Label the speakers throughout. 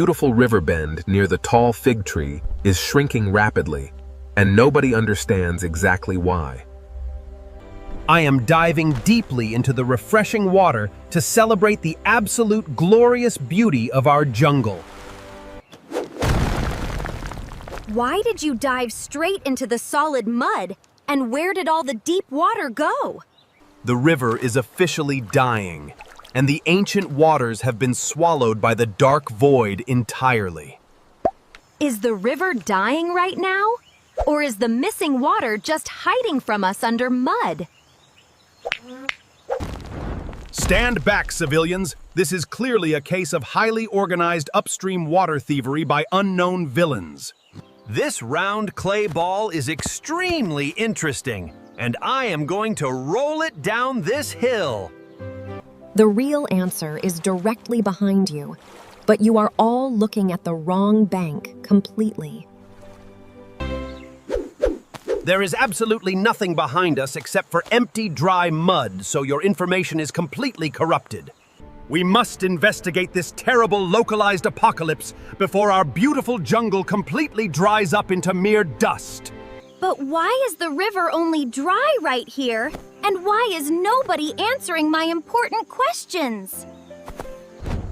Speaker 1: Beautiful river bend near the tall fig tree is shrinking rapidly, and nobody understands exactly why.
Speaker 2: I am diving deeply into the refreshing water to celebrate the absolute glorious beauty of our jungle.
Speaker 3: Why did you dive straight into the solid mud? And where did all the deep water go?
Speaker 2: The river is officially dying, and the ancient waters have been swallowed by the dark void entirely.
Speaker 3: Is the river dying right now? Or is the missing water just hiding from us under mud?
Speaker 2: Stand back, civilians. This is clearly a case of highly organized upstream water thievery by unknown villains. This round clay ball is extremely interesting, and I am going to roll it down this hill.
Speaker 4: The real answer is directly behind you, but you are all looking at the wrong bank completely.
Speaker 2: There is absolutely nothing behind us except for empty, dry mud, so your information is completely corrupted. We must investigate this terrible localized apocalypse before our beautiful jungle completely dries up into mere dust.
Speaker 3: But why is the river only dry right here? And why is nobody answering my important questions?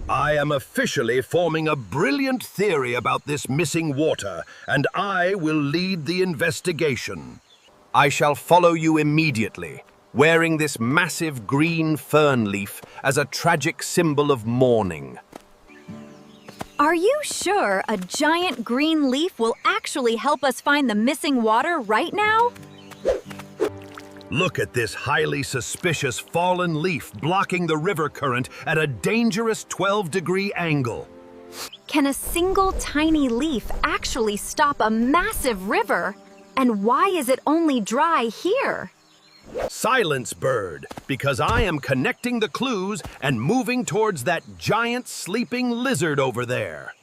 Speaker 5: I am officially forming a brilliant theory about this missing water, and I will lead the investigation.
Speaker 2: I shall follow you immediately, wearing this massive green fern leaf as a tragic symbol of mourning.
Speaker 3: Are you sure a giant green leaf will actually help us find the missing water right now?
Speaker 5: Look at this highly suspicious fallen leaf blocking the river current at a dangerous 12-degree angle.
Speaker 3: Can a single tiny leaf actually stop a massive river? And why is it only dry here?
Speaker 5: Silence, bird, because I am connecting the clues and moving towards that giant sleeping lizard over there.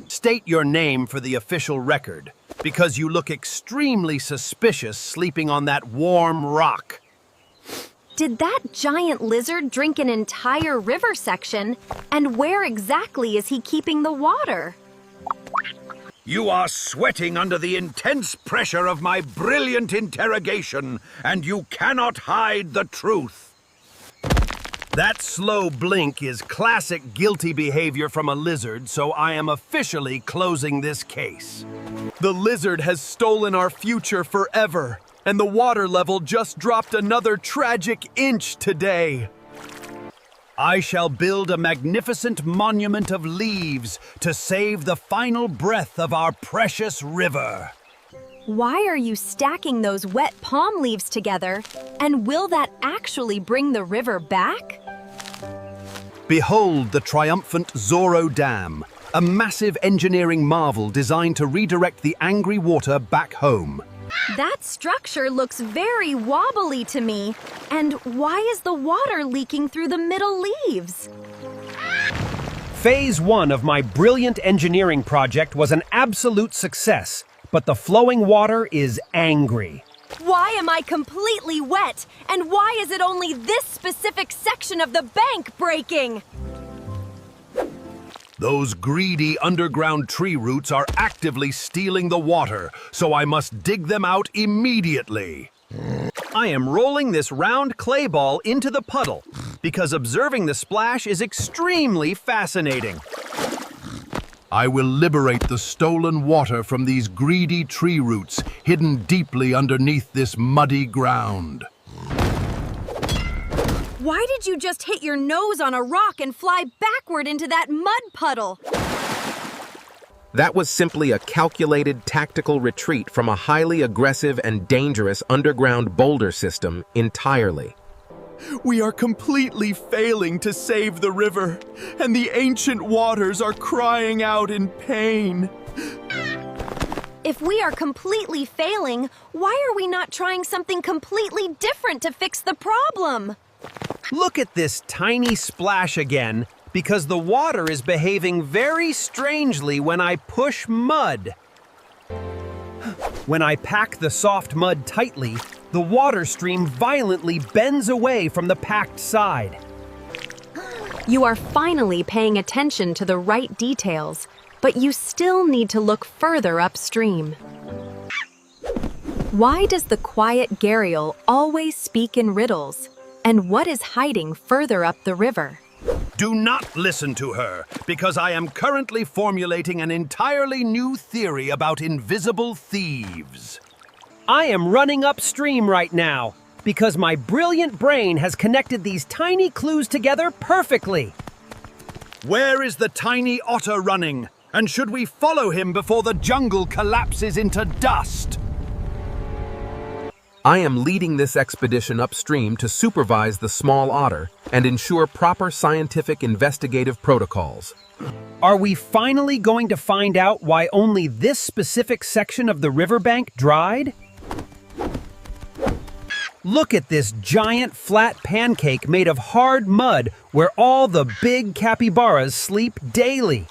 Speaker 2: State your name for the official record, because you look extremely suspicious sleeping on that warm rock.
Speaker 3: Did that giant lizard drink an entire river section? And where exactly is he keeping the water?
Speaker 5: You are sweating under the intense pressure of my brilliant interrogation, and you cannot hide the truth.
Speaker 2: That slow blink is classic guilty behavior from a lizard, so I am officially closing this case. The lizard has stolen our future forever, and the water level just dropped another tragic inch today. I shall build a magnificent monument of leaves to save the final breath of our precious river.
Speaker 3: Why are you stacking those wet palm leaves together? And will that actually bring the river back?
Speaker 2: Behold the triumphant Zorro Dam, a massive engineering marvel designed to redirect the angry water back home.
Speaker 3: That structure looks very wobbly to me. And why is the water leaking through the middle leaves?
Speaker 2: Phase 1 of my brilliant engineering project was an absolute success, but the flowing water is angry.
Speaker 3: Why am I completely wet? And why is it only this specific section of the bank breaking?
Speaker 5: Those greedy underground tree roots are actively stealing the water, so I must dig them out immediately.
Speaker 2: I am rolling this round clay ball into the puddle because observing the splash is extremely fascinating.
Speaker 5: I will liberate the stolen water from these greedy tree roots hidden deeply underneath this muddy ground.
Speaker 3: Why did you just hit your nose on a rock and fly backward into that mud puddle?
Speaker 1: That was simply a calculated tactical retreat from a highly aggressive and dangerous underground boulder system entirely.
Speaker 2: We are completely failing to save the river, and the ancient waters are crying out in pain.
Speaker 3: If we are completely failing, why are we not trying something completely different to fix the problem?
Speaker 2: Look at this tiny splash again, because the water is behaving very strangely when I push mud. When I pack the soft mud tightly, the water stream violently bends away from the packed side.
Speaker 4: You are finally paying attention to the right details,
Speaker 3: but you still need to look further upstream. Why does the quiet gharial always speak in riddles? And what is hiding further up the river?
Speaker 2: Do not listen to her, because I am currently formulating an entirely new theory about invisible thieves.
Speaker 6: I am running upstream right now, because my brilliant brain has connected these tiny clues together perfectly.
Speaker 2: Where is the tiny otter running? And should we follow him before the jungle collapses into dust?
Speaker 1: I am leading this expedition upstream to supervise the small otter and ensure proper scientific investigative protocols.
Speaker 6: Are we finally going to find out why only this specific section of the riverbank dried? Look at this giant flat pancake made of hard mud where all the big capybaras sleep daily.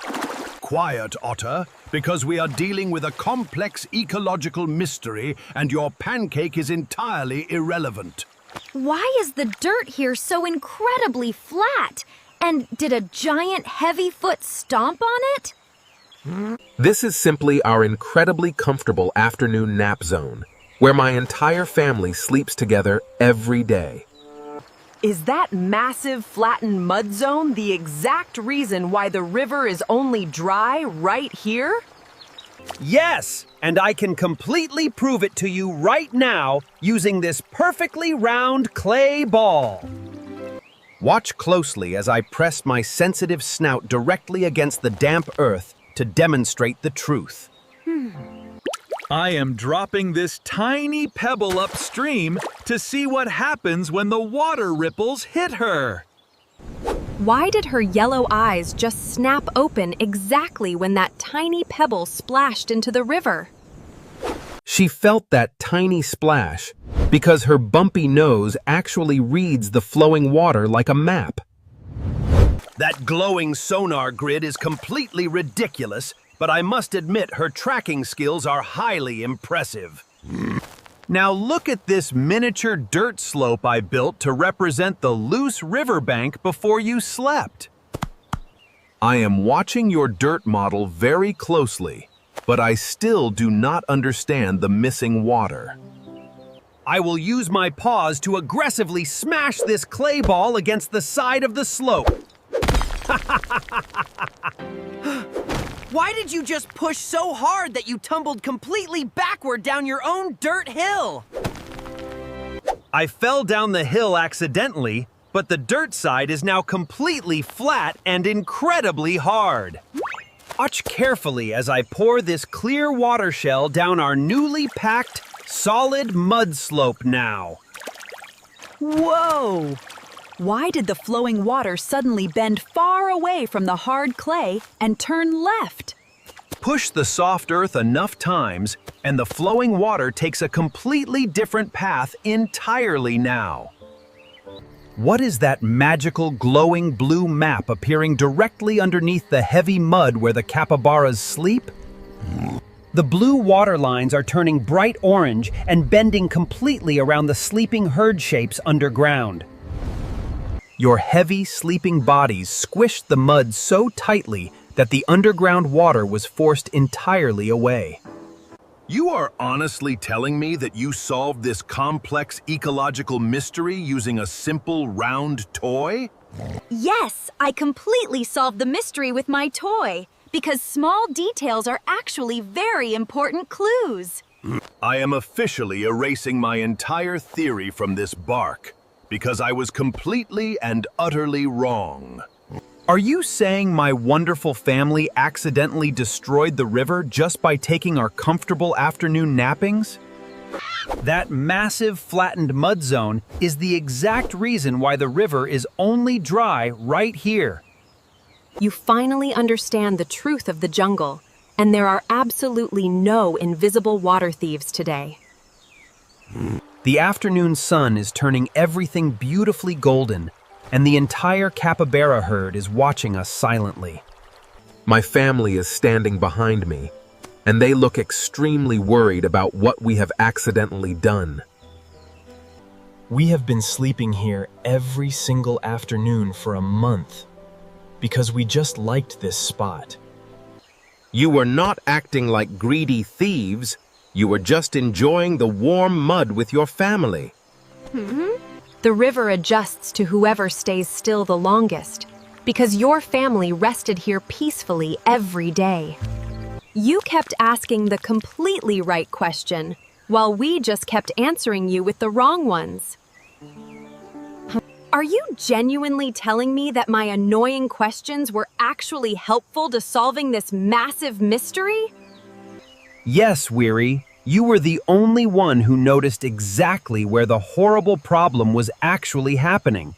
Speaker 2: Quiet, Otter, because we are dealing with a complex ecological mystery and your pancake is entirely irrelevant.
Speaker 3: Why is the dirt here so incredibly flat? And did a giant heavy foot stomp on it?
Speaker 1: This is simply our incredibly comfortable afternoon nap zone, where my entire family sleeps together every day.
Speaker 7: Is that massive flattened mud zone the exact reason why the river is only dry right here?
Speaker 6: Yes, and I can completely prove it to you right now using this perfectly round clay ball.
Speaker 2: Watch closely as I press my sensitive snout directly against the damp earth to demonstrate the truth.
Speaker 8: I am dropping this tiny pebble upstream to see what happens when the water ripples hit her.
Speaker 4: Why did her yellow eyes just snap open exactly when that tiny pebble splashed into the river?
Speaker 1: She felt that tiny splash because her bumpy nose actually reads the flowing water like a map.
Speaker 2: That glowing sonar grid is completely ridiculous, but I must admit her tracking skills are highly impressive.
Speaker 8: Now look at this miniature dirt slope I built to represent the loose riverbank before you slept.
Speaker 1: I am watching your dirt model very closely, but I still do not understand the missing water.
Speaker 6: I will use my paws to aggressively smash this clay ball against the side of the slope.
Speaker 7: Why did you just push so hard that you tumbled completely backward down your own dirt hill?
Speaker 6: I fell down the hill accidentally, but the dirt side is now completely flat and incredibly hard. Watch carefully as I pour this clear water shell down our newly packed, solid mud slope now.
Speaker 7: Whoa! Why did the flowing water suddenly bend far away from the hard clay and turn left?
Speaker 6: Push the soft earth enough times, and the flowing water takes a completely different path entirely now. What is that magical glowing blue map appearing directly underneath the heavy mud where the capybaras sleep? The blue water lines are turning bright orange and bending completely around the sleeping herd shapes underground. Your heavy, sleeping bodies squished the mud so tightly that the underground water was forced entirely away.
Speaker 2: You are honestly telling me that you solved this complex ecological mystery using a simple round toy?
Speaker 3: Yes, I completely solved the mystery with my toy, because small details are actually very important clues.
Speaker 2: I am officially erasing my entire theory from this bark, because I was completely and utterly wrong.
Speaker 6: Are you saying my wonderful family accidentally destroyed the river just by taking our comfortable afternoon nappings? That massive flattened mud zone is the exact reason why the river is only dry right here.
Speaker 4: You finally understand the truth of the jungle, and there are absolutely no invisible water thieves today.
Speaker 6: The afternoon sun is turning everything beautifully golden, and the entire capybara herd is watching us silently.
Speaker 1: My family is standing behind me, and they look extremely worried about what we have accidentally done.
Speaker 9: We have been sleeping here every single afternoon for a month because we just liked this spot.
Speaker 1: You were not acting like greedy thieves. You were just enjoying the warm mud with your family.
Speaker 4: The river adjusts to whoever stays still the longest, because your family rested here peacefully every day. You kept asking the completely right question, while we just kept answering you with the wrong ones. Are you genuinely telling me that my annoying questions were actually helpful to solving this massive mystery?
Speaker 6: Yes, Weary, you were the only one who noticed exactly where the horrible problem was actually happening.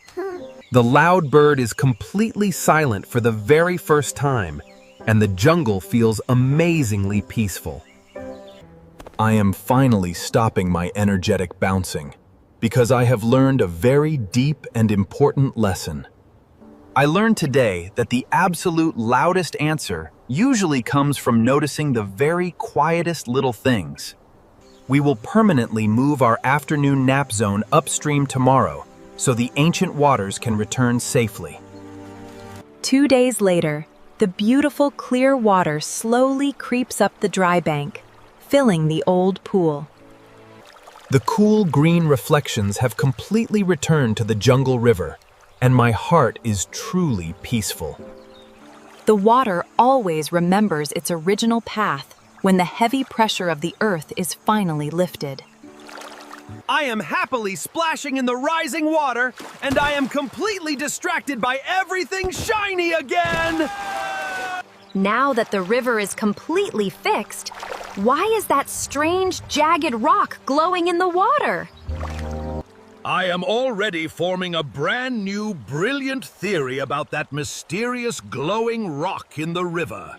Speaker 6: The loud bird is completely silent for the very first time, and the jungle feels amazingly peaceful.
Speaker 9: I am finally stopping my energetic bouncing, because I have learned a very deep and important lesson.
Speaker 6: I learned today that the absolute loudest answer usually comes from noticing the very quietest little things. We will permanently move our afternoon nap zone upstream tomorrow, so the ancient waters can return safely.
Speaker 4: 2 days later, the beautiful clear water slowly creeps up the dry bank, filling the old pool.
Speaker 9: The cool green reflections have completely returned to the jungle river, and my heart is truly peaceful.
Speaker 4: The water always remembers its original path when the heavy pressure of the earth is finally lifted.
Speaker 2: I am happily splashing in the rising water, and I am completely distracted by everything shiny again!
Speaker 3: Now that the river is completely fixed, why is that strange, jagged rock glowing in the water?
Speaker 5: I am already forming a brand new, brilliant theory about that mysterious glowing rock in the river.